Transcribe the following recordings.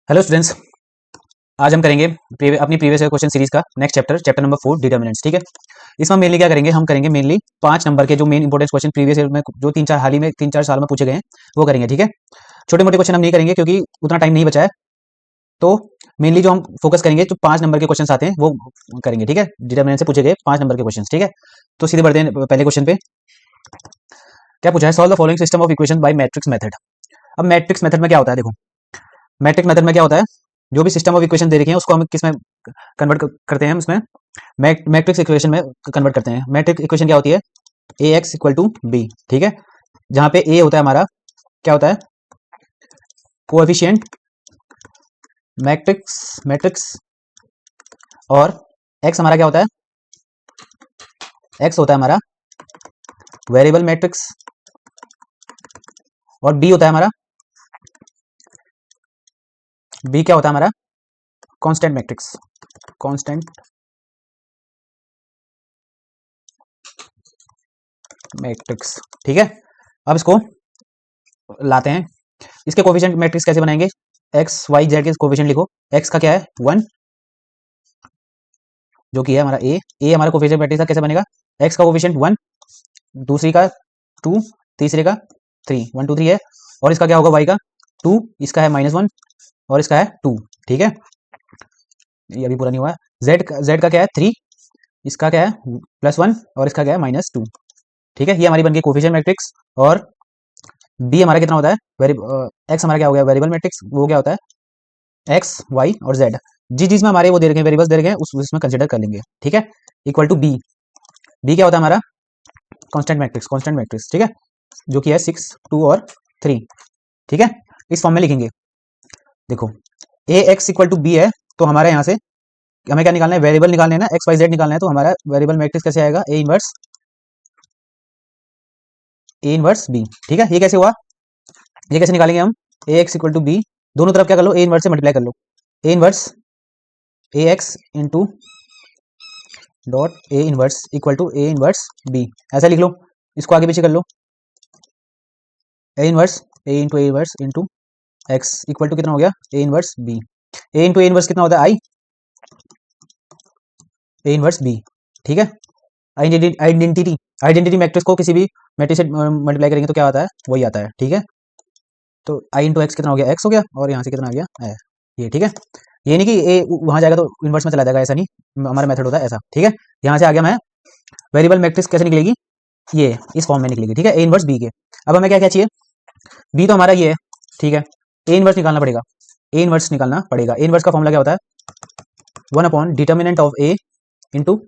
Hello students. आज हम करेंगे अपनी प्रीवियस क्वेश्चन सीरीज का नेक्स्ट चैप्टर नंबर 4 डिटर्मिनेंट्स। ठीक है, इसमें हम मेनली क्या करेंगे, हम करेंगे मेनली 5 नंबर के जो main important question previous year में जो तीन चार साल में पूछे गए हैं वो करेंगे। ठीक है, छोटे मोटे क्वेश्चन हम नहीं करेंगे क्योंकि उतना टाइम नहीं बचा है। तो मेनली जो हम फोकस करेंगे जो 5 नंबर के क्वेश्चन आते हैं वो करेंगे। ठीक है, डिटर्मिनेंट से पूछे गए 5 नंबर के क्वेश्चन। ठीक है, तो सीधे बढ़ते हैं पहले क्वेश्चन पे। क्या पूछा है, solve the following system of equation by matrix method. अब मैट्रिक्स मेथड में क्या होता है, देखो मैट्रिक्स मेथड में क्या होता है, जो भी सिस्टम ऑफ इक्वेशन दे रखे हैं उसको हम किस में कन्वर्ट करते हैं, हम उसमें मैट्रिक्स इक्वेशन में कन्वर्ट करते हैं। मैट्रिक्स इक्वेशन क्या होती है, ए एक्स इक्वल टू बी। ठीक है, जहां पे ए होता है हमारा क्या होता है, कोएफिशिएंट मैट्रिक्स मैट्रिक्स, और एक्स हमारा क्या होता है, एक्स होता है हमारा वेरिएबल मैट्रिक्स, और बी होता है हमारा, बी क्या होता है हमारा, कांस्टेंट मैट्रिक्स, कांस्टेंट मैट्रिक्स। ठीक है, अब इसको लाते हैं, इसके कोफिशिएंट मैट्रिक्स कैसे बनाएंगे, एक्स वाई जेड के कोफिशिएंट लिखो। एक्स का क्या है 1, जो कि है हमारा ए हमारा कोफिशिएंट मैट्रिक्स का कैसे बनेगा, एक्स का कोफिशिएंट 1, दूसरी का 2, तीसरे का 3, 1 2 3 है, और इसका क्या होगा वाई का 2, इसका है -1 और इसका है 2। ठीक है, ये अभी पूरा नहीं हुआ है। जेड का क्या है 3, इसका क्या है +1 और इसका क्या है -2। ठीक है, ये हमारी बन गई कोफिशिएंट मैट्रिक्स। और बी हमारा कितना होता है, एक्स हमारा क्या हो गया वेरिएबल मैट्रिक्स, वो क्या होता है एक्स वाई और जेड, जिस चीज में हमारे वो दे रखे हैं वेरिएबल्स दे रखे हैं उसमें कंसिडर कर लेंगे। ठीक है, इक्वल टू बी, बी क्या होता है हमारा कांस्टेंट मैट्रिक्स, कांस्टेंट मैट्रिक्स। ठीक है, जो कि है 6 2 और 3। ठीक है, इस फॉर्म में लिखेंगे। देखो ए एक्स इक्वल टू बी है, तो हमारे यहाँ से हमें क्या निकालना है, वेरिएबल निकालना है ना, एक्स वाई जेड निकालना है। तो हमारा वेरिएबल मैट्रिक्स कैसे आएगा, ए इनवर्स बी। ठीक है, ये कैसे हुआ, ये कैसे निकालेंगे हम, ए एक्स इक्वल टू बी, दोनों तरफ क्या कर लो, ए इनवर्स से मल्टीप्लाई कर लो, A inverse A X into dot A inverse equal to A inverse B, ऐसा लिख लो। इसको आगे पीछे कर लो, A inverse A into A inverse into X equal to कितना हो गया, A inverse B. A into A inverse कितना होता है, आई, ए इनवर्स बी। ठीक है, आइडेंटिटी आइडेंटिटी मैट्रिक्स को किसी भी मैट्रिक्स से मल्टीप्लाई करेंगे तो क्या आता है, वही आता है। ठीक है, तो आई इंटू एक्स कितना हो गया, एक्स हो गया, और यहाँ से कितना आ गया है ये। ठीक है, ये नहीं कि ए वहां जाएगा तो इनवर्स में चला जाएगा, ऐसा नहीं, हमारा मेथड होता है ऐसा। ठीक है, यहाँ से आ गया मैं, वेरिएबल मैट्रिक्स कैसे निकलेगी, ये इस फॉर्म में निकलेगी। ठीक है, ए इनवर्स बी के। अब हमें क्या क्या चाहिए, बी तो हमारा ये है। ठीक है, ए इनवर्स निकालना पड़ेगा, ए इनवर्स निकालना पड़ेगा। ए इनवर्स का फॉर्मूला क्या होता है, 1 upon determinant of A into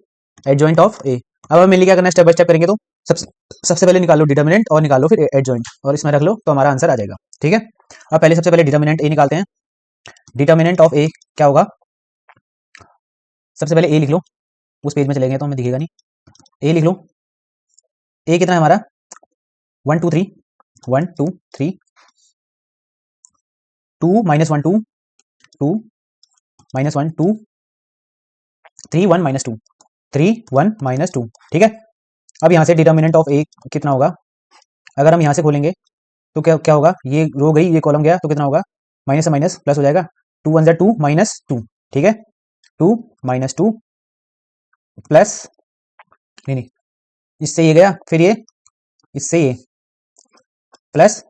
adjoint of A. अब हमें मिल क्या करना है, स्टेप बाय स्टेप करेंगे। तो सबसे सबसे पहले निकालो डिटर्मिनेंट और निकालो फिर एडजॉइंट, और इसमें रख लो तो हमारा आंसर आ जाएगा। ठीक है, अब पहले सबसे पहले डिटर्मिनेंट ए निकालते हैं। डिटर्मिनेंट ऑफ ए क्या होगा, सबसे पहले ए लिख लो, उस पेज में चलेंगे तो हमें दिखेगा नहीं। ए लिख लो, ए कितना है हमारा 1 2 3, 1 2 3, 2 -1 2 2 -1 2 3 1 -2 3 1 -2। ठीक है, अब यहाँ से डिटर्मिनेंट ऑफ ए कितना होगा, अगर हम यहाँ से खोलेंगे तो क्या क्या होगा, ये रो गई ये कॉलम गया तो कितना होगा, माइनस से माइनस प्लस हो जाएगा, 2 1 2 -2। ठीक है, 2 -2 प्लस, नहीं नहीं, इससे ये गया, फिर ये इससे ये प्लस,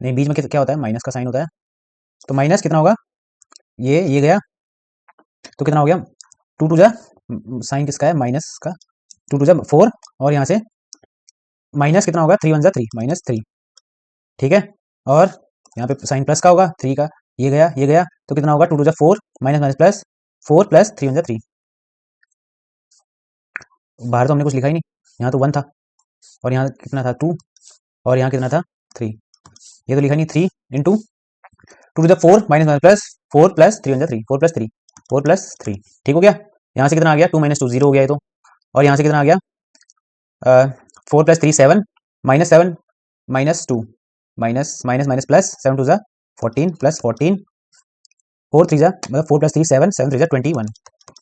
नहीं बीच में क्या होता है, माइनस का साइन होता है, तो माइनस कितना होगा, ये गया तो कितना हो गया, 2 2 जा, साइन किसका है माइनस का, 2 2 जा 4, और यहाँ से माइनस कितना होगा, 3 1 जा 3 -3। ठीक है, और यहाँ पे साइन प्लस का होगा 3 का, ये गया तो कितना होगा, 2 2 जा 4 माइनस माइनस प्लस 4 प्लस 3 1 जा 3। बाहर तो हमने कुछ लिखा ही नहीं, यहाँ तो 1 था और यहाँ कितना था 2 और यहाँ कितना था 3, ये तो लिखा नहीं, 3 into 2 to the 4 minus minus plus 4 plus 3 1 जा 3, 4 प्लस 3 4 प्लस 3। ठीक हो गया, यहाँ से कितना आ गया 2 -2 0 हो गया ये तो, और यहाँ से कितना आ गया 4 plus 3 7 -7 -2 minus minus minus plus 7 2 जा 14 प्लस 14 4 3 जा मतलब 4 प्लस 3 7 7 3 जा 21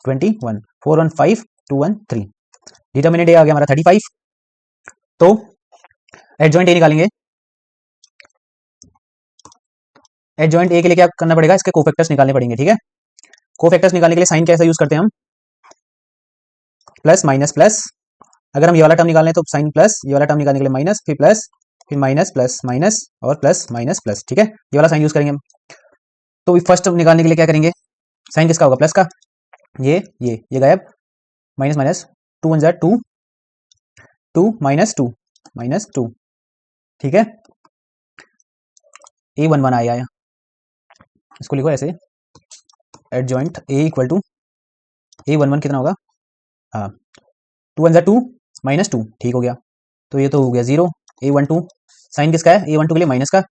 21 4 1 5 2 1 3। डिटर्मिनेंट ए आ गया हमारा 35। तो एडजॉइंट ए निकालेंगे, एडजॉइंट ए के लिए क्या करना पड़ेगा, इसके कोफैक्टर्स निकालने पड़ेंगे, ठीक है। कोफैक्टर्स निकालने के लिए साइन कैसा यूज करते हैं हम, प्लस माइनस प्लस। अगर हम ये वाला टर्म निकालने हैं तो साइन प्लस, ये वाला टर्म निकालने के लिए माइनस, फिर प्लस, फिर माइनस प्लस माइनस और प्लस माइनस प्लस, ठीक है। ये वाला साइन यूज करेंगे हम। तो फर्स्ट निकालने के लिए क्या करेंगे, साइन किसका होगा, प्लस का, ये गायब, माइनस माइनस, टू वन जार टू, टू माइनस टू, ठीक है। ए वन वन आया, इसको लिखो ऐसे, adjoint A equal to A one one कितना होगा, हाँ, टू वन जार टू माइनस टू, ठीक हो गया। तो ये तो हो गया जीरो, ए वन टू, साइन किसका है, ए वन टू के लिए माइनस का,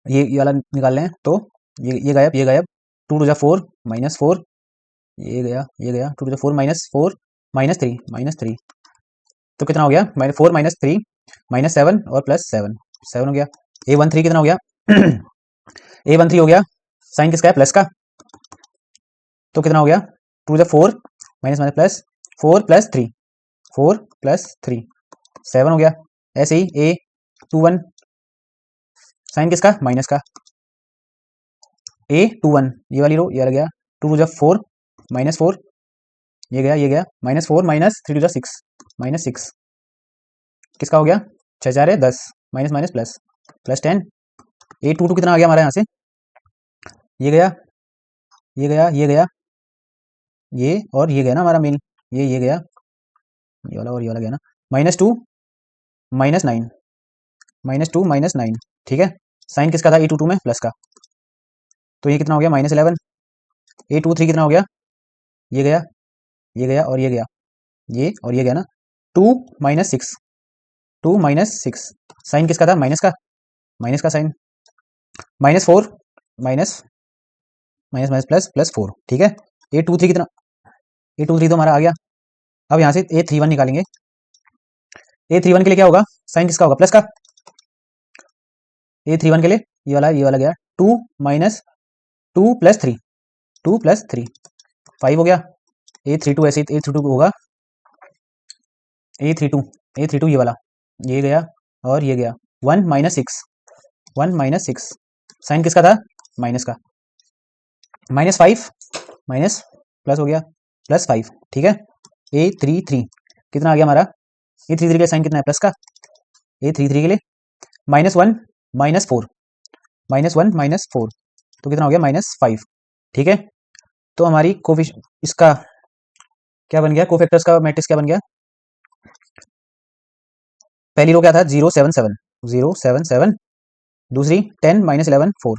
ये वाला निकाल लें तो ये गायब, ये गायब, टू टू जा फोर माइनस फोर, ये गया टू टू जा फोर माइनस थ्री, तो कितना हो गया, minus four minus three minus seven और प्लस सेवन, सेवन हो गया। ए वन थ्री कितना हो गया ए वन थ्री हो गया, साइन किसका है, प्लस का, तो कितना हो गया, टू जा four minus minus plus, four plus three, seven हो गया। ऐसे ही ए टू वन, साइन किसका, माइनस का, ए टू वन, ये वाली रो, ये वाला गया, टू टू जा फोर माइनस फोर, ये गया minus four minus three two जा सिक्स, माइनस सिक्स, किसका हो गया, छः चार है 10, minus minus plus, plus 10। A two two कितना आ गया हमारा यहाँ से, ये गया, ये और ये गया ना हमारा मेन, ये गया, ये वाला और ये वाला गया ना, माइनस टू माइनस नाइन, ठीक है। साइन किसका था, ए टू टू में प्लस का, तो ये कितना हो गया, माइनस 11। ए टू थ्री कितना हो गया, ये गया और ये गया, ये और ये गया ना, टू माइनस सिक्स, साइन किसका था, माइनस का sign, minus four minus minus plus plus four, ठीक है। ए टू थ्री कितना, ए टू थ्री तो हमारा आ गया। अब यहाँ से ए थ्री वन निकालेंगे, ए थ्री वन के लिए क्या होगा, साइन किसका होगा, प्लस का, ए थ्री वन के लिए ये वाला गया, two minus two plus three, five हो गया। ए थ्री टू ऐसे ए थ्री टू होगा, ए थ्री टू ये वाला, ये गया और ये गया, वन माइनस सिक्स, साइन किसका था, माइनस का, माइनस फाइव माइनस प्लस हो गया, प्लस फाइव, ठीक है। ए थ्री थ्री कितना आ गया हमारा, ए थ्री थ्री के लिए साइन कितना है, प्लस का, ए थ्री थ्री के लिए माइनस वन माइनस फोर, तो कितना हो गया, माइनस फाइव, ठीक है। तो हमारी इसका क्या बन गया, कोफैक्टर्स का मैट्रिक्स क्या बन गया, पहली रो क्या था, 0 7 7, दूसरी 10 माइनस 11 4,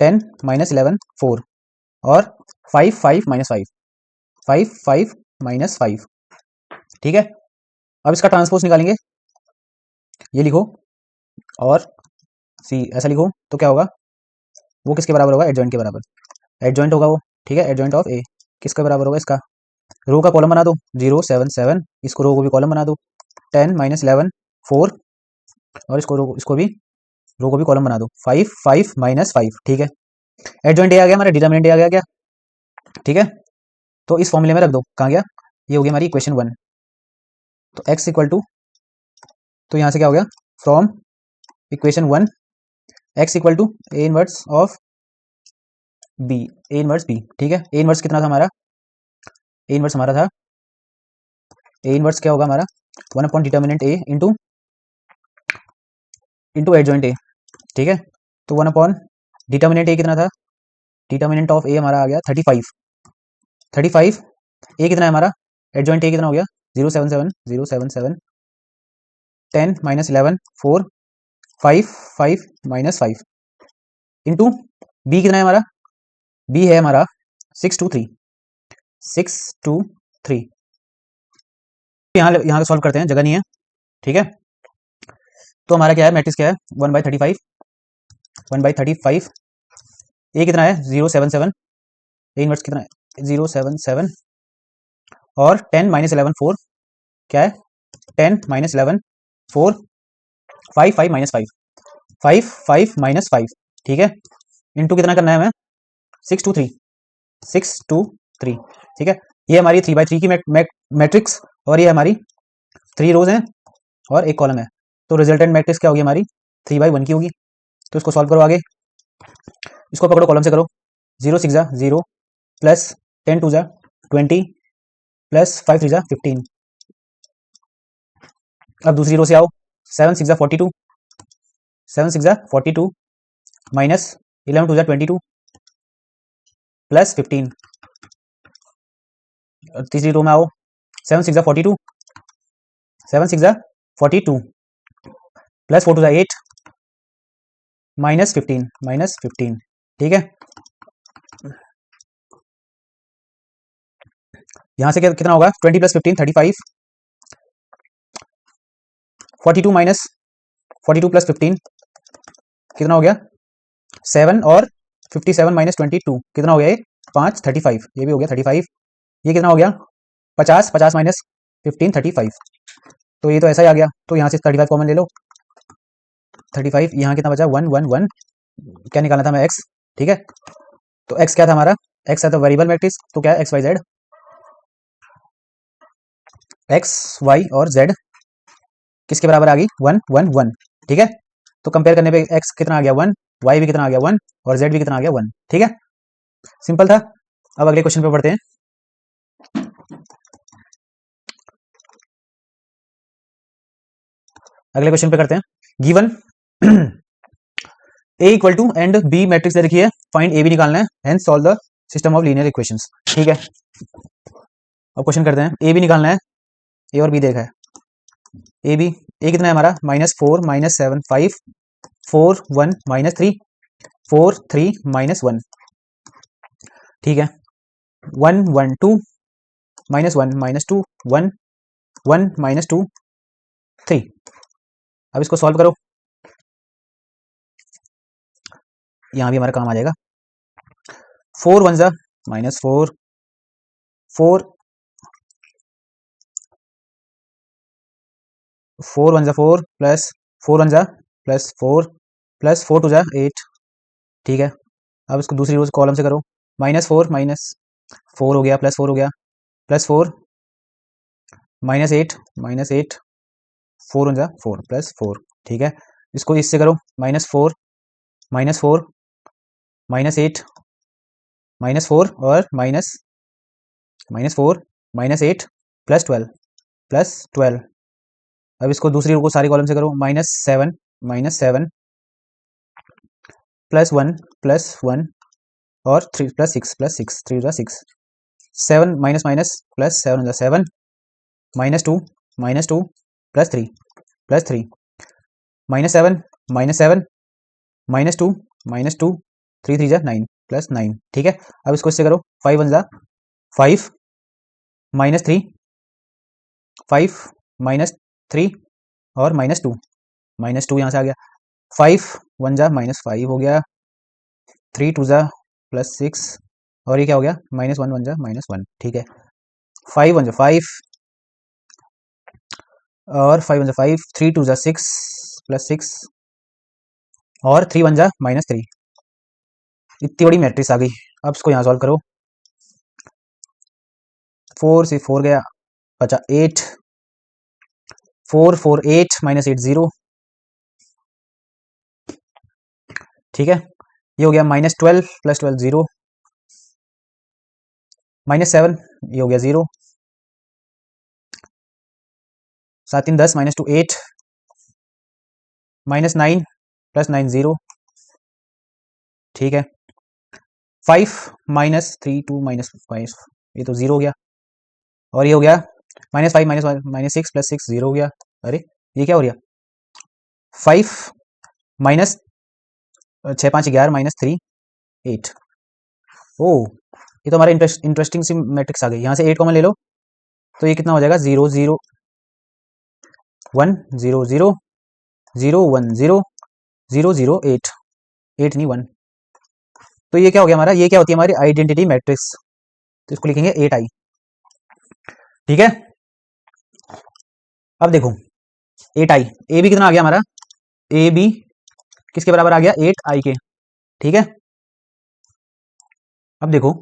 10 माइनस 11 4 और 5 5 माइनस 5 माइनस 5, ठीक है। अब इसका ट्रांसपोज निकालेंगे, ये लिखो और सी ऐसा लिखो, तो क्या होगा, वो किसके बराबर होगा, एडजॉइंट के बराबर, एडजॉइंट होगा वो, ठीक है। एडजॉइंट ऑफ ए किसके बराबर होगा, इसका रो का कॉलम बना दो, 0 7 7, इसको रो को भी कॉलम बना दो, 10 माइनस 11 4 और इसको भी रो को भी कॉलम बना दो, 5 5 माइनस 5, ठीक है। एडजॉइंट ए आ गया हमारा, डिटरमिनेंट ए आ गया क्या, ठीक है। तो इस फॉर्मूले में रख दो, कहाँ गया, ये हो गया हमारी इक्वेशन 1। तो x इक्वल टू, तो यहाँ से क्या हो गया, from equation 1 x equal to A inverse of B, A inverse B, ठीक है। ए इनवर्स कितना था हमारा, ए इनवर्स हमारा था, ए इनवर्स क्या होगा हमारा, 1 upon determinant A into adjoint A, ठीक है। तो 1 अपॉन डिटर्मिनेंट ए कितना था, डिटर्मिनेंट ऑफ ए हमारा आ गया 35, ए कितना है हमारा, एडजॉइंट ए कितना हो गया, 0 7 7, 10 माइनस 11 4, 5 माइनस 5 इंटू बी कितना है हमारा, बी है हमारा 6 2 3, यहाँ सॉल्व करते हैं, जगह नहीं है, ठीक है। तो हमारा क्या है, मैट्रिक्स क्या है, 1/35, ए कितना है 0 7 7, ए इनवर्स कितना है 0 7 7 और 10 माइनस 11 4, क्या है 10 माइनस 11 4, 5 माइनस 5, ठीक है। इंटू कितना करना है हमें, 6 2 3, ठीक है। ये हमारी 3/3 की मैट्रिक्स और ये हमारी 3 रोज हैं और एक कॉलम है, तो रिजल्टेंट मैट्रिक्स क्या होगी हमारी, 3/1 की होगी, तो इसको सॉल्व करो आगे, इसको पकड़ो कॉलम से करो, 0 6 जा 0 प्लस 10 2 जा 20 प्लस 5 3 जा 15। अब दूसरी रो से आओ, 7 6 जा 42, 7 6 जा 42 माइनस 11 2 जा 22 प्लस 15। तीसरी रो में आओ, 7 6 जा 42, 7 6 जा 42 प्लस 4 2 जा 8 माइनस 15। ठीक है, यहां से कितना होगा, 20 प्लस 15 35, 42 माइनस 42 प्लस 15 कितना हो गया 7, और 57 माइनस 22 कितना हो गया, ये 5 35, ये भी हो गया 35, ये कितना हो गया 50, 50 माइनस 15 35, तो ये तो ऐसा ही आ गया। तो यहाँ से 35 कॉमन ले लो, 35, यहाँ कितना बचा 1 1 1, क्या निकालना था मैं, x। ठीक है, तो x क्या था हमारा, x है तो वेरिएबल मैट्रिक्स, तो क्या है x y z, x y और z किसके बराबर आ गई 1 1 1। ठीक है, तो कंपेयर करने पे x कितना आ गया 1, y भी कितना आ गया 1, और z भी कितना आ गया 1। ठीक है, सिंपल था। अब अगले क्वेश्चन पे पढ़ते हैं। अगले क्वेश्चन पे करते हैं, given a equal to and b matrix दे रखी है, फाइंड a भी निकालना है, hence solve the system of linear equations. ठीक है, अब क्वेश्चन करते हैं, a भी निकालना है, a और b देखा है, a b, a कितना है हमारा -4 -7 5 4 1 -3 4 3 -1। ठीक है, 1 1 2 -1 -2 1 1 -2 3। अब इसको सॉल्व करो, यहां भी हमारा काम आ जाएगा, 4 1 जा -4 4 4 1 जा 4 प्लस 4 1 जा +4 प्लस 4 2 जा 8। ठीक है, अब इसको दूसरी रोज कॉलम से करो, -4 -4 हो गया, +4 हो गया, +4 -8 -8 4 1 जा 4 +4। ठीक है, इसको इससे करो, -4 -4 -8 -4 और -4 -8 +12 अब इसको दूसरी रो को सारी कॉलम से करो, -7 -7 +1 और 3 +6 3 जा 6 7 माइनस माइनस +7 हो जाए 7 -2 +3 -7 -2 3 3 जा 9 +9। ठीक है, अब इसको इससे करो, 5 1 जा 5 -3 5 -3 और -2 यहाँ से आ गया, 5 1 जा -5 हो गया, 3 2 जा +6 और ये क्या हो गया -1 1 जा -1। ठीक है, 5 1 जा 5 और 5 1 जा 5 3 2 जा 6 +6 और 3 1 जा -3। इतनी बड़ी मैट्रिक्स आ गई। अब इसको यहाँ सॉल्व करो, 4 से 4 गया, बचा 8 4 4 8 -8 0। ठीक है, ये हो गया -12 +12 0 -7 ये हो गया 0 7 3 10 -2 8 -9 +9 0। ठीक है, 5 -3 2 -5 ये तो 0 हो गया, और ये हो गया -5 -6 +6 0 हो गया। अरे ये क्या हो गया 5 माइनस 6 5 11 -3 8। ओ ये तो हमारे इंटरेस्टिंग सी मैट्रिक्स आ गई। यहाँ से 8 कॉमन ले लो, तो ये कितना हो जाएगा 0 0 1 0 0 0 1 0 0 0 8 8 नहीं 1। तो ये क्या हो गया हमारा, ये क्या होती है हमारी आइडेंटिटी मैट्रिक्स, तो इसको लिखेंगे 8i। ठीक है, अब देखो 8i, ए बी कितना आ गया हमारा, ए बी किसके बराबर आ गया 8i के। ठीक है, अब देखो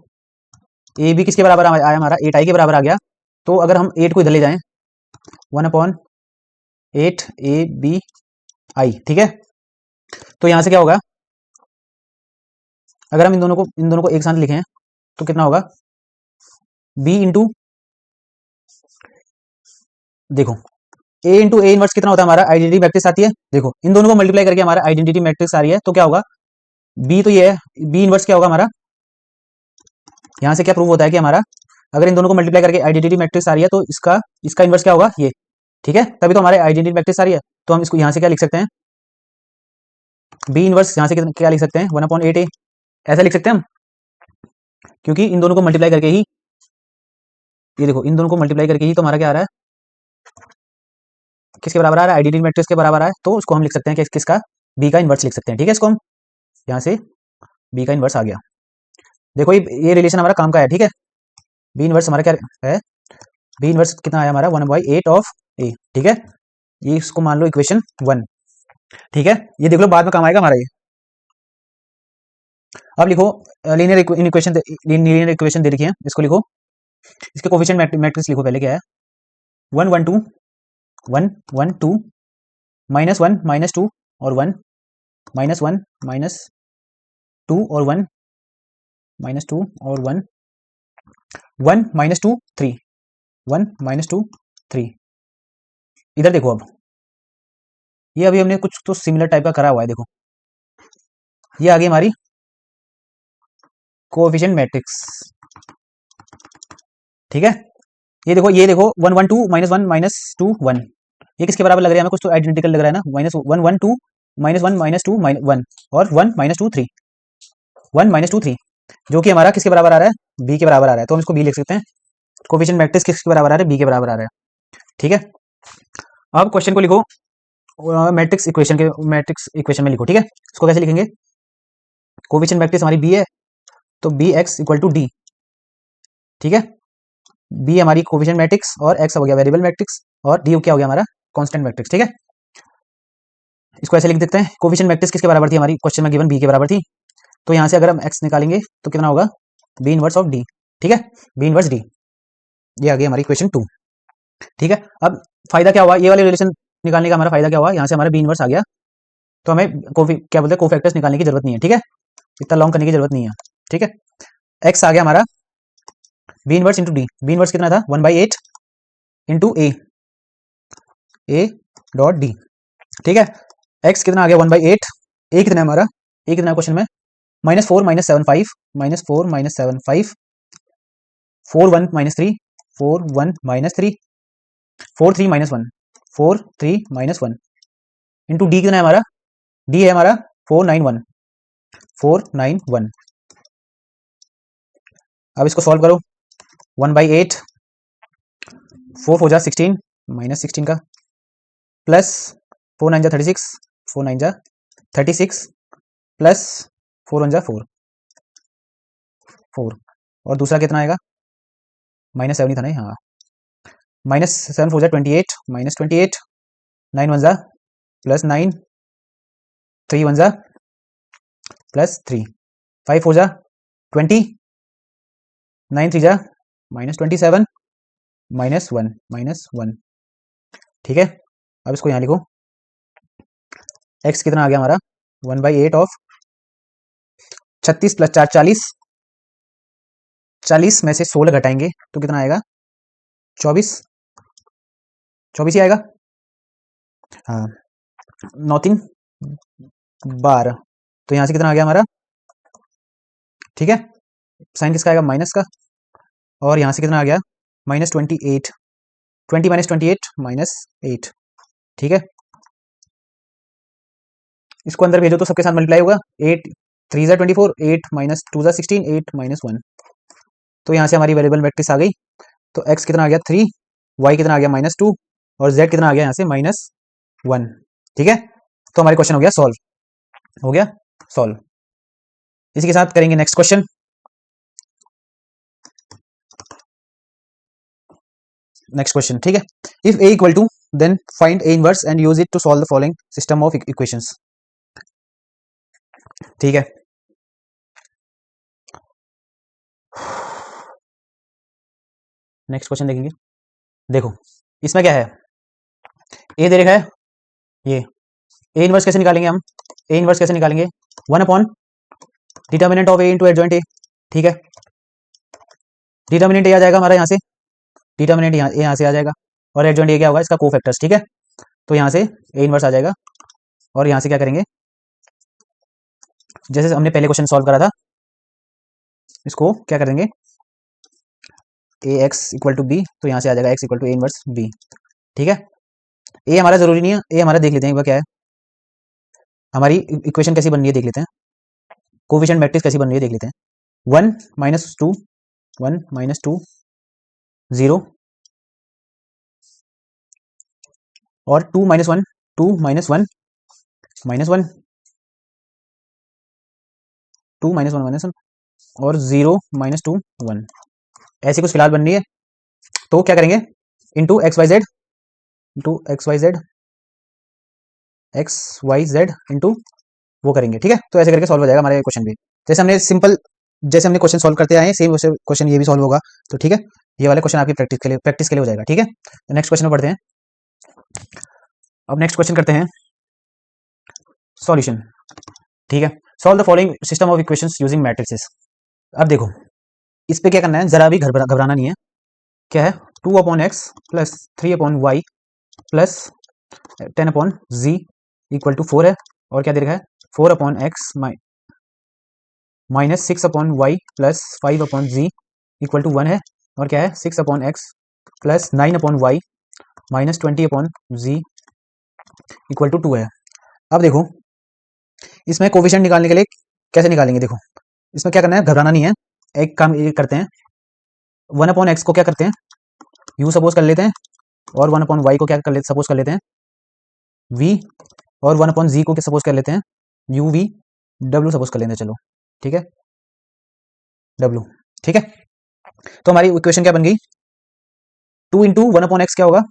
ए बी किसके बराबर आया हमारा 8i के बराबर आ गया, तो अगर हम 8 को इधर ले जाएं 1/8 ए बी आई। ठीक है, तो यहां से क्या होगा, अगर हम इन दोनों को एक साथ लिखें तो कितना होगा, बी इंटू, देखो ए इंटू ए इनवर्स कितना होता है हमारा, आइडेंटिटी मैट्रिक्स आती है, देखो इन दोनों को मल्टीप्लाई करके हमारा आइडेंटिटी मैट्रिक्स आ रही है, तो क्या होगा, बी तो ये है, बी इनवर्स क्या होगा हमारा, यहां से क्या प्रूव होता है कि हमारा, अगर इन दोनों को मल्टीप्लाई करके आइडेंटिटी मैट्रिक्स आ रही है तो इसका इसका इनवर्स क्या होगा, ये, ठीक है, तभी तो हमारे आइडेंटिटी मैट्रिक्स आ रही है। तो हम इसको यहां से क्या लिख सकते हैं, बी इनवर्स यहां से क्या लिख सकते हैं, 1/8 ए, ऐसा लिख सकते हैं हम, क्योंकि इन दोनों को मल्टीप्लाई करके ही, ये देखो इन दोनों को मल्टीप्लाई करके ही तो हमारा क्या आ रहा है, किसके बराबर आ रहा है, आइडेंटिटी मैट्रिक्स के बराबर आ रहा है, तो उसको हम लिख सकते हैं कि किसका, बी का इनवर्स लिख सकते हैं, ठीक है, इसको हम यहाँ से बी का इनवर्स आ गया। देखो ये रिलेशन हमारा काम का है, ठीक है, बी इनवर्स हमारा क्या है, बी इनवर्स कितना आया हमारा, 1/8 ऑफ ए, ठीक है, ये इसको मान लो इक्वेशन 1, ठीक है, ये देख लो बाद में काम आएगा हमारा ये। अब लिखो लीनियर इक्वेशन दे रखी है, इसको लिखो, इसके कोफिशिएंट मैट्रिक्स लिखो, पहले क्या है, 1 1 2 1 1 2 -1 -2 और 1 -1 -2 और 1 -2 और 1 1 -2 3 1 -2 3। इधर देखो, अब ये अभी हमने कुछ तो सिमिलर टाइप का करा हुआ है, देखो ये आ गई हमारी कोएफिशिएंट मैट्रिक्स, ठीक है, ये देखो 1 1 2 -1 -2 1, ये किसके बराबर लग रहा है हमें, कुछ तो आइडेंटिकल लग रहा है ना, -1 1 2 -1 -2 1 और 1 -2 3 1 -2 3, जो कि हमारा किसके बराबर आ रहा है, बी के बराबर आ रहा है, तो हम इसको बी लिख सकते हैं, कोएफिशिएंट मैट्रिक्स किसके बराबर आ रहा है, बी के बराबर आ रहा है, ठीक है। अब क्वेश्चन को लिखो, मैट्रिक्स इक्वेशन में लिखो, ठीक है, इसको कैसे लिखेंगे, कोएफिशिएंट मैट्रिक्स हमारी बी है, तो B X equal to D, ठीक है, बी हमारी कोएफिशिएंट मैट्रिक्स और एक्स हो गया वेरिएबल मैट्रिक्स और डी क्या हो गया हमारा कांस्टेंट मैट्रिक्स, ठीक है, इसको ऐसे लिख देते हैं, कोएफिशिएंट मैट्रिक्स किसके बराबर थी हमारी, क्वेश्चन में गिवन बी के बराबर थी, तो यहां से अगर हम एक्स निकालेंगे तो कितना होगा, बी इनवर्स ऑफ डी, ठीक है, बी इनवर्स डी, ये आ गई हमारी इक्वेशन 2, ठीक है। अब फायदा क्या हुआ, ये वाले रिलेशन निकालने का हमारा फायदा क्या हुआ, यहाँ से हमारा बी इनवर्स आ गया, तो हमें क्या बोलते हैं कोफैक्टर्स निकालने की जरूरत नहीं है, ठीक है, इतना लॉन्ग करने की जरूरत नहीं है, ठीक है, एक्स आ गया हमारा B inverse into D, B inverse कितना था 1/8 इंटू ए डॉट डी, ठीक है, एक्स कितना आ गया 1/8, ए कितना है हमारा, ए कितना क्वेश्चन में -4 -7 5 -4 -7 5 4 1 -3 4 1 -3 4 3 -1 4 3 -1 इंटू डी कितना है हमारा, डी है हमारा 491। अब इसको सॉल्व करो, 1/8 4 4 जा 16 -16 का प्लस 4 9 जा 36 4 9 जा 36 प्लस 4 1 जा 4 और दूसरा कितना आएगा -7 ही था ना, हाँ, -7 4 जा 28 -28 9 1 जा +9 3 1 जा +3 5 4 जा 20 9 3 जा -27 -1 ठीक है। अब इसको यहाँ लिखो, x कितना आ गया हमारा 1/8 ऑफ 36 + 4 40, 40 में से 16 घटाएंगे तो कितना आएगा 24 ही आएगा, हाँ, 9 3 12, तो यहाँ से कितना आ गया हमारा, ठीक है, साइन किसका आएगा माइनस का, और यहाँ से कितना आ गया -28 20 - 28 -8, ठीक है, इसको अंदर भेजो तो सबके साथ मल्टीप्लाई होगा, 8 3 जा 24 8 -2 जा 16 8 -1, तो यहाँ से हमारी वेरिएबल मैट्रिक्स आ गई, तो x कितना आ गया 3, y कितना आ गया -2 और z कितना आ गया यहाँ से -1, ठीक है, तो हमारे क्वेश्चन हो गया सॉल्व, हो गया सॉल्व। इसी के साथ करेंगे नेक्स्ट क्वेश्चन, ठीक है, if a equal to then find a inverse and use it to solve the following system of equations, ठीक है, नेक्स्ट क्वेश्चन देखेंगे, देखो इसमें क्या है, a दे रखा है, ये a इनवर्स कैसे निकालेंगे हम, ए इनवर्स कैसे निकालेंगे, 1 upon determinant of A into adjoint A, ठीक है। डिटर्मिनेंट ए आ जाएगा हमारा यहाँ से, डिटर्मिनेंट यहाँ से आ जाएगा, और एडजॉइंट ए क्या होगा, इसका कोफैक्टर्स, ठीक है। तो यहाँ से ए इनवर्स आ जाएगा, और यहाँ से क्या करेंगे, जैसे हमने पहले क्वेश्चन सॉल्व करा था, इसको क्या करेंगे, A X equal to B, तो यहाँ से आ जाएगा X equal to A inverse B, ठीक है। ए हमारा जरूरी नहीं है, ए हमारा देख लेते हैं एक बार क्या है, हमारी इक्वेशन कैसी बन रही है देख लेते हैं, कोफिशिएंट मैट्रिक्स कैसी बन रही है देख लेते हैं। 1 माइनस 2 1 माइनस 2 0 और 2 minus 1 2 minus 1 minus 1 2 minus 1 minus 1 और 0 माइनस 2 1, ऐसी कुछ फिलहाल बन रही है। तो क्या करेंगे, into X Y Z, into X Y Z, X Y Z into वो करेंगे, ठीक है। तो ऐसे करके सॉल्व हो जाएगा हमारे क्वेश्चन भी, जैसे हमने सिंपल, जैसे हमने क्वेश्चन सॉल्व करते आए हैं सेम वैसे क्वेश्चन ये भी सॉल्व होगा। तो ठीक है, ये वाले क्वेश्चन आपकी प्रैक्टिस के लिए हो जाएगा, ठीक है। तो नेक्स्ट क्वेश्चन में पढ़ते हैं। अब नेक्स्ट क्वेश्चन करते हैं सॉल्यूशन, ठीक है। Solve the following system of equations using matrices. अब देखो इस पे क्या करना है, जरा भी घबराना नहीं है। क्या है, 2 upon X plus 3 upon Y plus 10 upon Z equal to 4 है, और क्या दे रखा है, 4 upon X minus 6 upon Y plus 5 upon Z equal to 1 है, और क्या है 6 upon X plus 9 upon Y minus 20 upon Z equal to 2 है। अब देखो इसमें कोफिशिएंट निकालने के लिए कैसे निकालेंगे, देखो इसमें क्या करना है, घबराना नहीं है। एक काम ये करते हैं, 1 अपॉन एक्स को क्या करते हैं, यू सपोज कर लेते हैं, और 1 अपॉन वाई को क्या कर लेते, सपोज कर लेते हैं वी, और 1 अपॉन जी को क्या सपोज कर लेते हैं यू वी, डब्ल्यू सपोज कर लेते हैं, चलो ठीक है, डब्ल्यू, ठीक है। तो हमारी इक्वेशन क्या बन गई, 2 इंटू 1 अपॉन एक्स क्या होगा,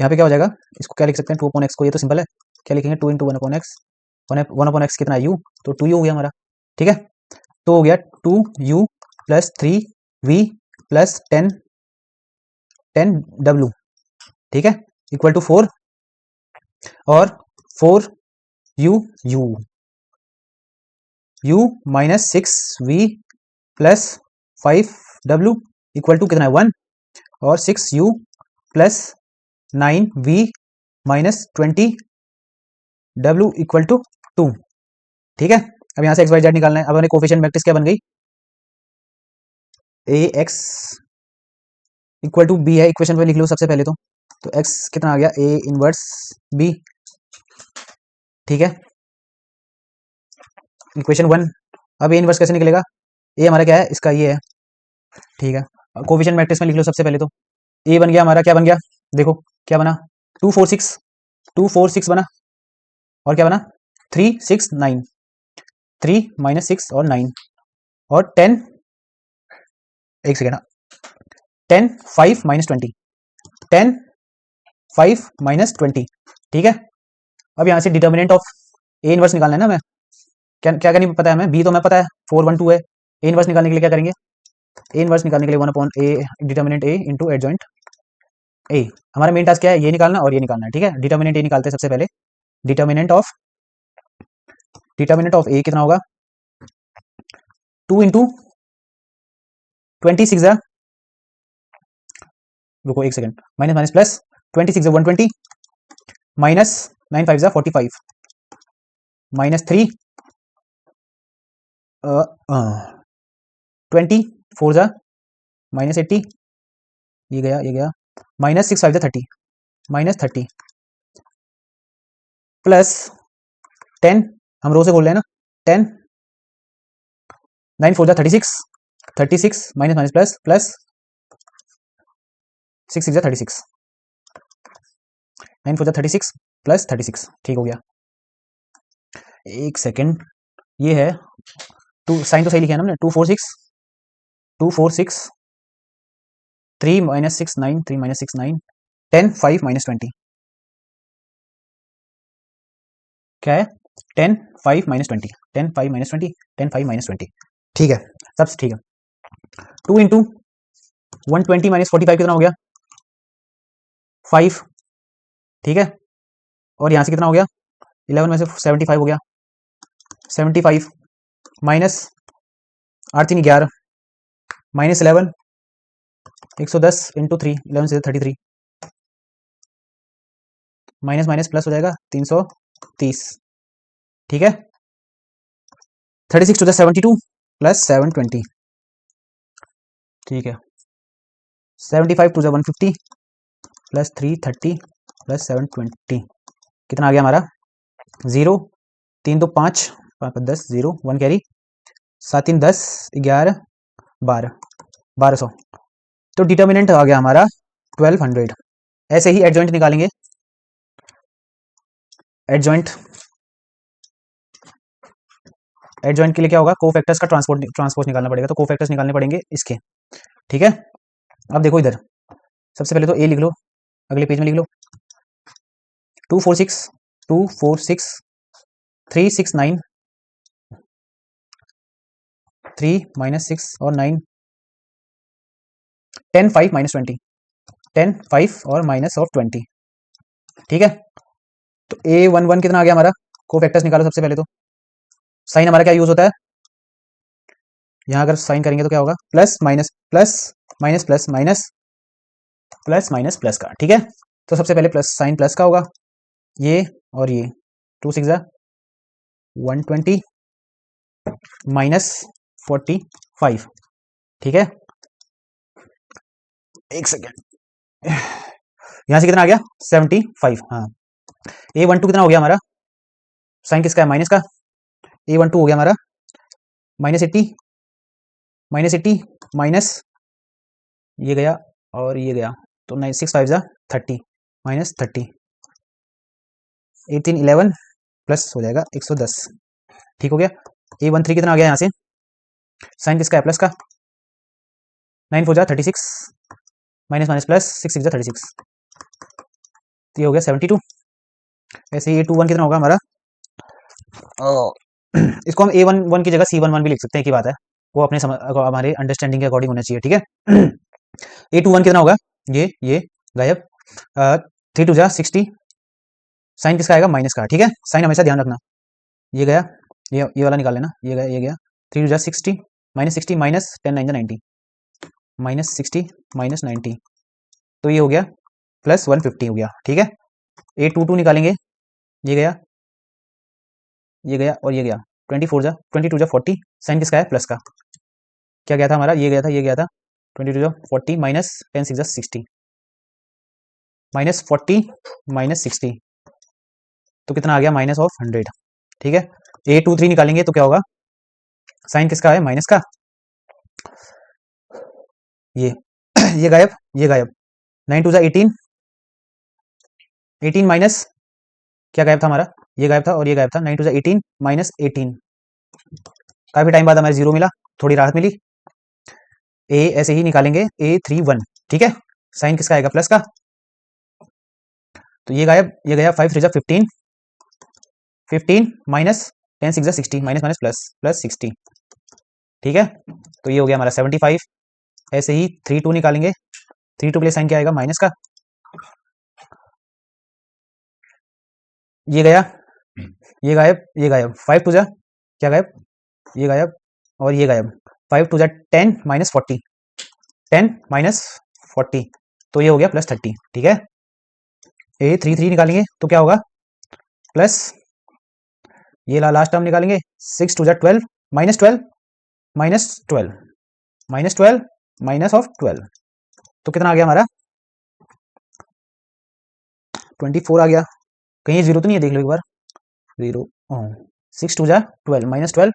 यहाँ पे क्या हो जाएगा, इसको क्या लिख सकते हैं 2 अपॉन एक्स को, ये तो सिंपल है, क्या लिखेंगे 2 into 1 upon x, 1 upon x कितना यू, तो 2 यू हो गया हमारा, ठीक है। तो हो गया 2 U plus 3 V plus 10 W, ठीक है, इक्वल टू 4, और 4 U U U minus 6 V plus 5 W equal to कितना है 1, और 6 U plus 9 V minus 20 W equal to 2, ठीक है। अब यहाँ से एक्स वाई जेड निकालना है। अब हमें कोफिशिएंट मैट्रिक्स क्या बन गई, ए एक्स इक्वल टू बी है, इक्वेशन पे लिख लो सबसे पहले तो एक्स कितना आ गया, ए इनवर्स बी, ठीक है, इक्वेशन 1। अब ए इनवर्स कैसे निकलेगा, ए हमारा क्या है, इसका ये है, ठीक है। कोफिशिएंट मैट्रिक्स में लिख लो सबसे पहले, तो ए बन गया हमारा, क्या बन गया, देखो क्या बना, 2 4 6 2 4 6 बना, और क्या बना 3 6 9, 3 माइनस 6 और 9, और 10, एक सेकेंड, 10 5 माइनस 20, 10 5 माइनस 20, ठीक है। अब यहाँ से डिटर्मिनेंट ऑफ ए इनवर्स निकालना है ना, हमें क्या क्या करनी पता है हमें, बी तो हमें पता है 4 1 2 है, ए इनवर्स निकालने के लिए क्या करेंगे, ए इनवर्स निकालने के लिए 1 upon A determinant A into adjoint A. हमारा मेन टास्क क्या है, ये निकालना और ये निकालना है, ठीक है। डिटर्मिनेंट ए निकालते हैं सबसे पहले, डिटर्मिनेंट ऑफ ए कितना होगा, 2 इंटू 26 है, रुको एक second, minus minus plus 26 120 minus 9 5 45 minus 3 24 minus 80, ये गया माइनस 6 5 30 माइनस 30 प्लस 10, हम रो से बोल रहे हैं ना, 10 9 4 36 minus minus plus plus 6 6 36 9 4 36 plus 36, ठीक हो गया। एक सेकेंड, ये है 2, साइन तो सही लिखा है ना हमने, 2 4 6 3 माइनस 6 9 3 माइनस 6 9 10 5 माइनस 20, क्या है 10 5 माइनस 20 10 5 माइनस 20 10 5 माइनस 20, ठीक है, सब ठीक है। 2 इंटू 120 माइनस 45 कितना हो गया 5, ठीक है, और यहाँ से कितना हो गया 11 में से 75 हो गया, 75 माइनस 8 3 11 माइनस 11, 110 इंटू 3, 11 से 33, माइनस माइनस प्लस हो जाएगा 330, ठीक है। 36 टू द 72 प्लस 720, ठीक है। 75 टू द 150 प्लस 330 प्लस 720, कितना आ गया हमारा? 0, 3 2 5, 5 10, 0 1 कैरी, 7 3 10, 11 12, 1200। तो डिटर्मिनेंट आ गया हमारा 1200। ऐसे ही एडजॉइंट निकालेंगे। एडजॉइंट के लिए क्या होगा? कोफैक्टर्स का ट्रांसपोज निकालना पड़ेगा, तो कोफैक्टर्स निकालने पड़ेंगे इसके, ठीक है। अब देखो इधर, सबसे पहले तो ए लिख लो, अगले पेज में लिख लो 2 4 6 2 4 6 3 6 9 3 माइनस 6 और 9 10 5 माइनस 20, 10 5 और माइनस ऑफ 20, ठीक है। तो A11 कितना आ गया हमारा? कोफैक्टर्स निकालो सबसे पहले तो। साइन हमारा क्या यूज होता है? यहां अगर साइन करेंगे तो क्या होगा? Plus minus plus minus plus minus plus minus plus का, ठीक है। तो सबसे पहले प्लस साइन प्लस का होगा, ये और ये 2 6 120 माइनस 45, ठीक है। एक सेकेंड, यहां से कितना आ गया? 75, हाँ। A12 कितना हो गया हमारा? साइन किसका है? माइनस का। A12 हो गया हमारा -80 माइनस ये गया और ये गया, तो 9 6 5 30 माइनस 30, 18 11 प्लस हो जाएगा 110, ठीक हो गया। A13 कितना आ गया यहाँ से? साइन किसका है? प्लस का। 9 4 36 माइनस माइनस प्लस 6 6 36, तो ये हो गया 72। ऐसे ही A21 कितना होगा हमारा? इसको हम A11 की जगह C11 भी लिख सकते हैं, की बात है, वो अपने हमारे अंडरस्टैंडिंग के अकॉर्डिंग होना चाहिए, ठीक है। A21 कितना होगा? ये गायब, 3 2 60, साइन किसका आएगा? माइनस का, ठीक है। साइन हमेशा ध्यान रखना, ये गया, ये वाला निकाल लेना, ये गया, ये गया, 3 2 60 माइनस 60 माइनस 10 9 90 माइनस 60 माइनस 90, तो ये हो गया प्लस 150 हो गया, ठीक है। A22 निकालेंगे, ये गया, ये गया और ये गया, 22 40, साइन किसका है? प्लस का। क्या गया था हमारा? ये गया था, ये गया था, 22 40 माइनस 10 6 60 माइनस 40 माइनस 60, तो कितना आ गया? माइनस ऑफ 100, ठीक है। A23 निकालेंगे तो क्या होगा? साइन किसका है? माइनस का। ये ये गायब, ये गायब, 9 2 18, 18 माइनस क्या गायब था हमारा? ये गायब था और ये गायब था, 9 2 18 माइनस 18, काफी टाइम बाद हमारे 0 मिला, थोड़ी राहत मिली। ए ऐसे ही निकालेंगे, A31, ठीक है। साइन किसका आएगा? प्लस का, तो ये गायब, ये गया, 5 3 15 15 minus 10 6 60 minus minus plus plus 60, ठीक है। तो ये हो गया हमारा 75। ऐसे ही 3 2 निकालेंगे, 3 2 के लिए साइन क्या आएगा? माइनस का, ये गया, ये गायब, ये गायब, 5 2 क्या गायब? ये गायब और ये गायब, 5 2 10 माइनस 40, 10 माइनस 40, तो ये हो गया प्लस 30, ठीक है। A33 निकालेंगे तो क्या होगा? प्लस ये लास्ट टर्म निकालेंगे, 6 2 12 minus 12 minus 12 minus 12 minus of 12, तो कितना आ गया हमारा? 24 आ गया। कहीं जीरो तो नहीं है? देख लो एक बार, 0, 6 2 12 माइनस 12,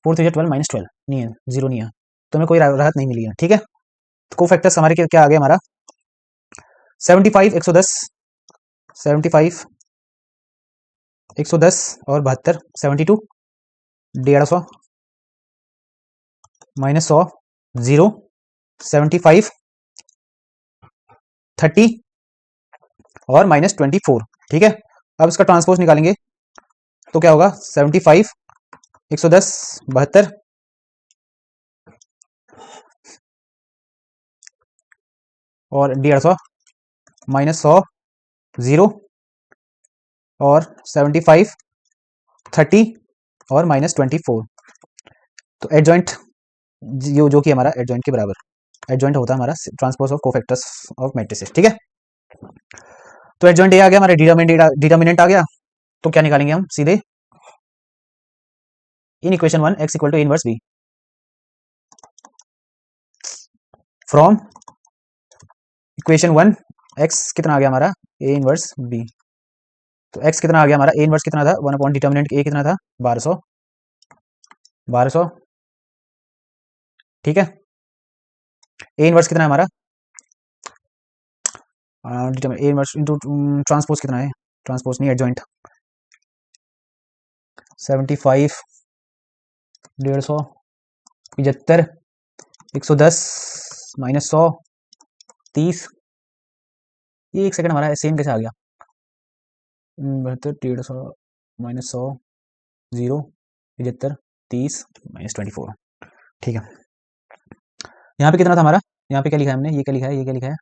4 3 12 माइनस 12, नहीं है, जीरो नहीं है, तो हमें कोई राहत नहीं मिली है, ठीक है। तो कोफैक्टर्स हमारे क्या आ गया हमारा? 75 110, 75 110 और 72, 72 150 माइनस 100 0, 75 30 और माइनस 24, ठीक है। अब इसका ट्रांसपोज निकालेंगे तो क्या होगा? 75 110 72 और 150 माइनस 100 0 और 75 30 और -24। तो एडजॉइंट जो कि हमारा एडजॉइंट के बराबर एडजॉइंट होता है हमारा transpose of cofactors of matrices, ठीक है। तो एडजॉइंट ए आ गया, हमारा डिटर्मिनेंट आ गया। तो क्या निकालेंगे हम सीधे in equation 1 x equal to A inverse B from equation 1 x कितना आ गया हमारा ए इनवर्स बी। तो x कितना आ गया हमारा ए इनवर्स कितना था 1 अपॉन डिटर्मिनेंट ए कितना था 1200 1200, ठीक है। ए इनवर्स कितना है हमारा determinant A inverse into transpose कितना है, ट्रांसपोज नहीं एडजॉइंट 75 150 75 110 -100 30। ये एक सेकंड हमारा सेम कैसे आ गया 72 150 -100 0 75 30 -24, ठीक है। यहाँ पे कितना था हमारा, यहाँ पे क्या लिखा है हमने, ये क्या लिखा है, ये क्या लिखा है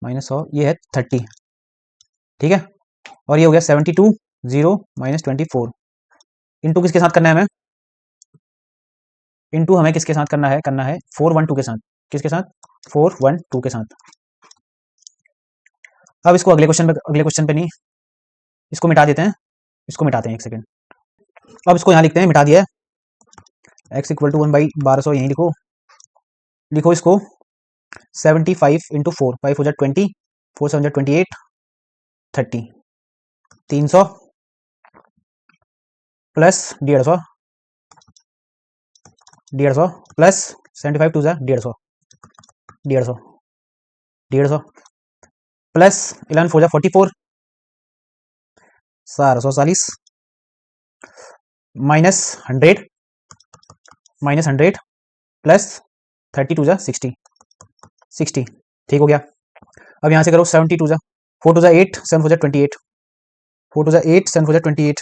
-100, ये है 30, ठीक है। और ये हो गया 72 0 -24 इंटू किसके साथ करना है हमें, इंटू हमें किसके साथ करना है 412 के साथ, किसके साथ 412 के साथ। अब इसको अगले क्वेश्चन पे नहीं, इसको मिटा देते हैं, इसको मिटाते हैं एक सेकेंड। अब इसको यहाँ लिखते हैं, मिटा दिया है x इक्वल टू 1/1200 यहीं लिखो, लिखो इसको 75 इंटू 4 5 हो जाए 20 4 7 28 30 300 प्लस 150 150 प्लस 75 टू जा 150 150 150 प्लस 11 4 जा 44 440 -100 प्लस 30 टू जा 60 60, ठीक हो गया। अब यहाँ से करो 70 टू जा 4 टू जा 8 7 4 जा 28 4 टू जा 8 7 4 जा 28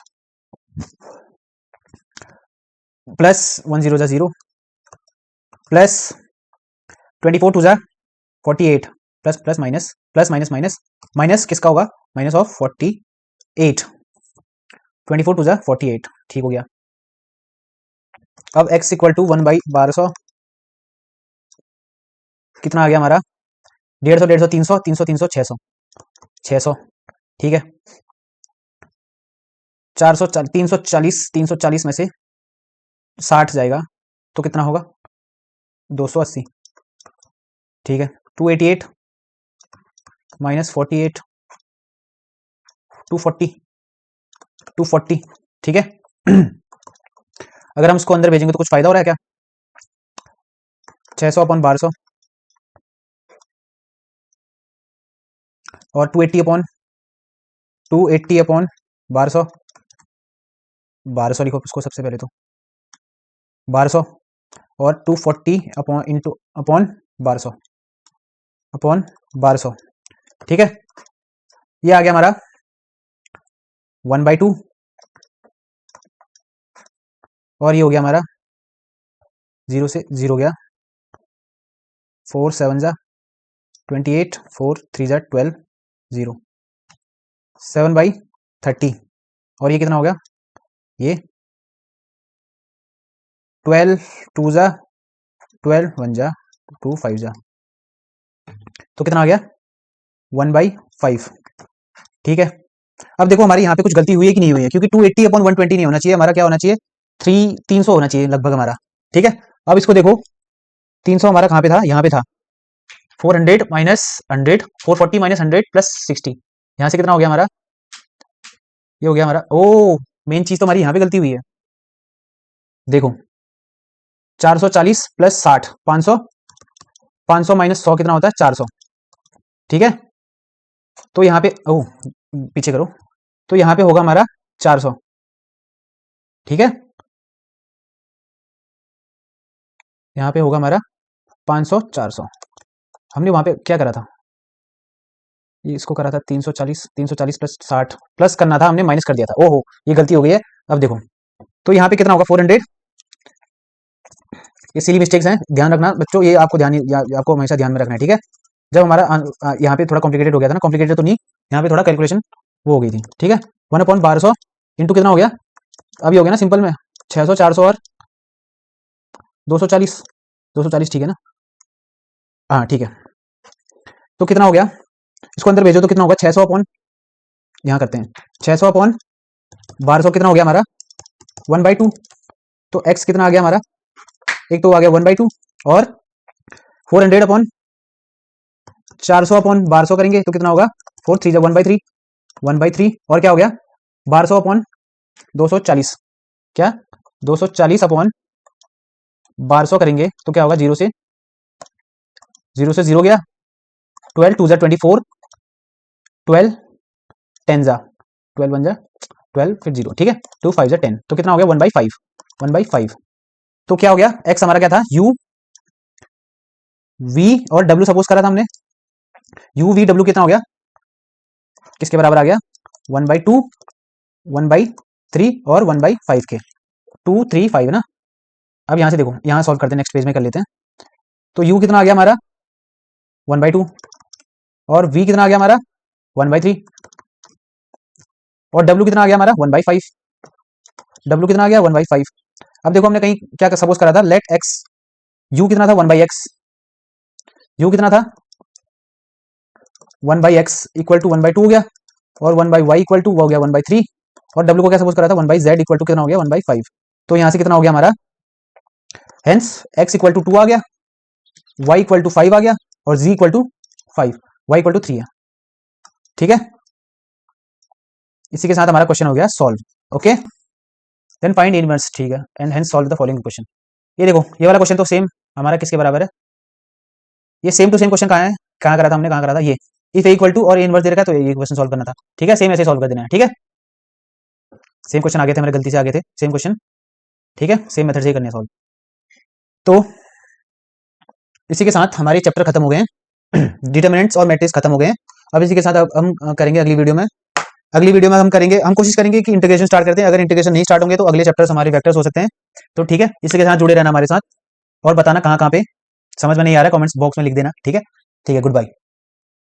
प्लस 1 0 जा 0 प्लस 24 टू जा 48 plus plus minus plus minus minus minus किसका होगा माइनस ऑफ 48 24 टू जा 48, ठीक हो गया। अब x इक्वल टू 1/1200 कितना आ गया हमारा 150 150 300 300 300 600 600, ठीक है। 400 340 340 में से 60 जाएगा तो कितना होगा 280, ठीक है। 288 -48 240 240, ठीक है। अगर हम इसको अंदर भेजेंगे तो कुछ फायदा हो रहा है क्या 600 अपॉन 1200 और 280 अपॉन 1200 1200 लिखो इसको सबसे पहले तो 1200 और 240 अपॉन इंटू अपॉन 1200 अपॉन 1200, ठीक है। ये आ गया हमारा 1/2 और ये हो गया हमारा 0 से 0 गया 4 7 जा 28 4 3 जा 12 0 7/30 और ये कितना हो गया ये 12 2 जा 12 1 जा 2 5 जा, तो कितना आ गया 1/5, ठीक है। अब देखो हमारी यहाँ पे कुछ गलती हुई है कि नहीं हुई है, क्योंकि 280 अपॉन 120 नहीं होना चाहिए, हमारा क्या होना चाहिए 300 होना चाहिए लगभग हमारा, ठीक है। अब इसको देखो 300 हमारा कहाँ पे था, यहाँ पे था 400 माइनस 100 440 माइनस 100 प्लस 60, यहाँ से कितना हो गया हमारा ये हो गया हमारा, ओ मेन चीज तो हमारी यहाँ पे गलती हुई है। देखो 440 प्लस 60 500 500 माइनस 100 कितना होता है 400, ठीक है। तो यहाँ पे ओ पीछे करो, तो यहाँ पे होगा हमारा 400, ठीक है। यहाँ पे होगा हमारा 500 400, हमने वहां पे क्या करा था ये इसको करा था 340 340 प्लस 60 प्लस करना था, हमने माइनस कर दिया था, ओहो ये गलती हो गई है। अब देखो तो यहाँ पे कितना होगा 400, ये सिली मिस्टेक्स हैं ध्यान रखना बच्चों, ये आपको आपको हमेशा ध्यान में रखना है, ठीक है। जब हमारा यहाँ पे थोड़ा कॉम्प्लिकेटेड हो गया था ना, कॉम्प्लिकेटेड तो नहीं, यहाँ पे थोड़ा कैलकुलेशन वो हो गई थी, ठीक है। 1/1200 इंटू कितना हो गया अभी हो गया ना सिंपल में 600 400 और 240, 240 ठीक है ना। हाँ ठीक है, तो कितना हो गया, इसको अंदर भेजो तो कितना होगा 600 अपॉन, यहाँ करते हैं 600 अपॉन 1200 कितना हो गया हमारा 1/2। तो x कितना आ गया हमारा, एक तो आ गया 1/2 और 400 अपॉन 400 अपॉन 1200 करेंगे तो कितना होगा 4 3 1/3, 1/3 और क्या हो गया 1200 अपॉन 240, क्या 240 अपॉन 1200 करेंगे तो क्या होगा, जीरो से जीरो गया, 12 2 24, 12 10 12 1 12 फिर जीरो, ठीक है 2 5 10, तो कितना हो गया 1/5, 1/5। तो क्या हो गया x हमारा क्या था u v और w सपोज करा था हमने, u v w कितना हो गया, किसके बराबर आ गया 1/2, 1/3 और 1/5 के 2 3 5 ना। अब यहां से देखो, यहां सॉल्व करते हैं, नेक्स्ट पेज में कर लेते हैं। तो u कितना आ गया हमारा 1/2 और v कितना आ गया हमारा 1/3 और w कितना आ गया हमारा 1/5, w कितना आ गया 1/5। अब देखो हमने कहीं क्या सपोज करा था, लेट x, u कितना था 1/x, u कितना था 1/x इक्वल टू 1/2 हो गया और 1/y इक्वल टू हो गया 1/3 और w को क्या सपोज करा था 1/z इक्वल टू कितना हो गया 1/5। तो यहां से कितना हो गया हमारा, हेंस x इक्वल टू 2 आ गया, y इक्वल टू 5 आ गया और z equal to 5, y equal to 3 है, ठीक है। इसी के साथ हमारा क्वेश्चन हो गया solve. Okay, then find inverse, ठीक है, and hence solve the following question. ये देखो ये वाला क्वेश्चन तो सेम हमारा किसके बराबर है, ये सेम टू सेम क्वेश्चन कहाँ है, कहाँ करा था हमने, कहाँ करा था, ये इफ इक्वल टू और इनवर्स दे रखा है तो ये क्वेश्चन सॉल्व करना था, ठीक है, सेम ऐसे सॉल्व कर देना है, ठीक है। सेम क्वेश्चन आ गए थे हमारे, गलती से आ गए थे सेम क्वेश्चन, ठीक है, सेम मेथड से ही करने सॉल्व। तो इसी के साथ हमारे चैप्टर खत्म हो गए हैं डिटरमिनेंट्स और मैट्रिक्स खत्म हो गए हैं। अब इसी के साथ अब हम करेंगे अगली वीडियो में, अगली वीडियो में हम करेंगे, हम कोशिश करेंगे कि इंटीग्रेशन स्टार्ट करते हैं, अगर इंटीग्रेशन नहीं स्टार्ट होंगे तो अगले चैप्टर्स हमारे वेक्टर्स हो सकते हैं। तो ठीक है, इसी के साथ जुड़े रहना हमारे साथ और बताना कहाँ कहाँ पे समझ में नहीं आ रहा है, कमेंट्स बॉक्स में लिख देना, ठीक है, ठीक है, गुड बाय।